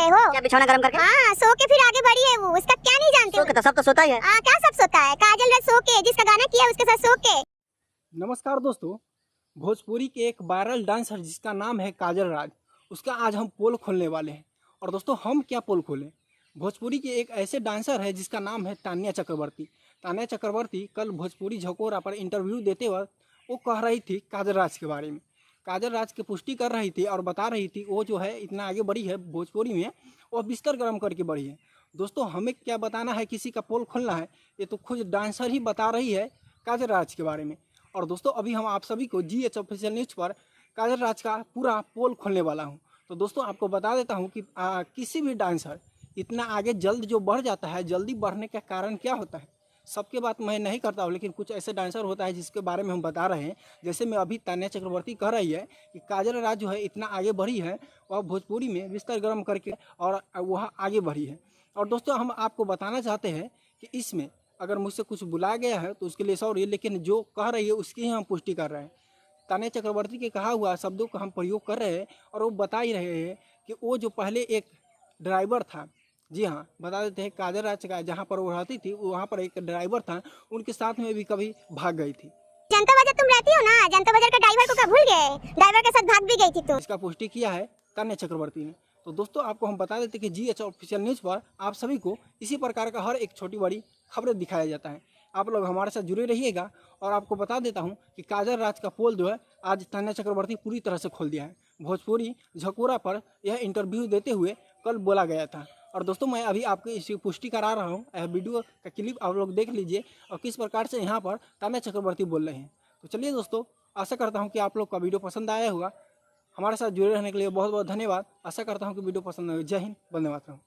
रहे हो? क्या बिछौना गरम करके? हाँ, सो के फिर आगे बढ़ी है वो, उसका क्या नहीं जानते सो के तो सब तो सोता ही है। हाँ, क्या सब सोता है? काजल ने सो के, जिसका गाना किया उसके साथ सो के। नमस्कार दोस्तों, भोजपुरी के एक वायरल डांसर जिसका नाम है काजल राज, उसका आज हम पोल खोलने वाले हैं। और दोस्तों हम क्या पोल खोलें, भोजपुरी के एक ऐसे डांसर है जिसका नाम है तान्या चक्रवर्ती। तान्या चक्रवर्ती कल भोजपुरी झकोरा पर इंटरव्यू देते वक्त वो कह रही थी काजल राज के बारे में। काजल राज की पुष्टि कर रही थी और बता रही थी वो जो है इतना आगे बढ़ी है भोजपुरी में, वो बिस्तर गर्म करके बढ़ी है। दोस्तों हमें क्या बताना है, किसी का पोल खोलना है, ये तो खुद डांसर ही बता रही है काजल राज के बारे में। और दोस्तों अभी हम आप सभी को GH ऑफिशियल न्यूज़ पर काजल राज का पूरा पोल खोलने वाला हूं। तो दोस्तों आपको बता देता हूं कि किसी भी डांसर इतना आगे जल्द जो बढ़ जाता है, जल्दी बढ़ने का कारण क्या होता है। सबके बात मैं नहीं करता हूं, लेकिन कुछ ऐसे डांसर होता है जिसके बारे में हम बता रहे हैं। जैसे मैं अभी तान्या चक्रवर्ती कह रही है कि काजल राज जो है इतना आगे बढ़ी है, वह भोजपुरी में बिस्तर गर्म करके और वह आगे बढ़ी है। और दोस्तों हम आपको बताना चाहते हैं कि इसमें अगर मुझसे कुछ बुलाया गया है तो उसके लिए सॉरी, लेकिन जो कह रही है उसकी ही हम पुष्टि कर रहे हैं। तान्या चक्रवर्ती के कहा हुआ शब्दों का हम प्रयोग कर रहे हैं और वो बता ही रहे हैं कि वो जो पहले एक ड्राइवर था, जी हाँ बता देते हैं, काजल राज का जहाँ पर वो रहती थी वहाँ पर एक ड्राइवर था, उनके साथ में भी कभी भाग गई थी। जनता बाजार तुम रहती हो ना, जनता बाजार का ड्राइवर को क्या भूल गए? ड्राइवर के साथ भाग भी गई थी तुम। इसका पुष्टि किया है तान्या चक्रवर्ती ने। तो दोस्तों आपको हम बता देते हैं कि GH ऑफिशियल न्यूज़ पर आप सभी को इसी प्रकार का हर एक छोटी बड़ी खबरें दिखाया जाता है। आप लोग हमारे साथ जुड़े रहिएगा। और आपको बता देता हूं कि काजल राज का पोल जो है आज तान्या चक्रवर्ती पूरी तरह से खोल दिया है। भोजपुरी झकोरा पर यह इंटरव्यू देते हुए कल बोला गया था। और दोस्तों मैं अभी आपको इसकी पुष्टि करा रहा हूँ, यह वीडियो का क्लिप आप लोग देख लीजिए और किस प्रकार से यहाँ पर तान्या चक्रवर्ती बोल रहे हैं। तो चलिए दोस्तों, आशा करता हूँ कि आप लोग का वीडियो पसंद आया होगा। हमारे साथ जुड़े रहने के लिए बहुत बहुत धन्यवाद। आशा करता हूँ कि वीडियो पसंद आए। जय हिंद, वंदे मातरम।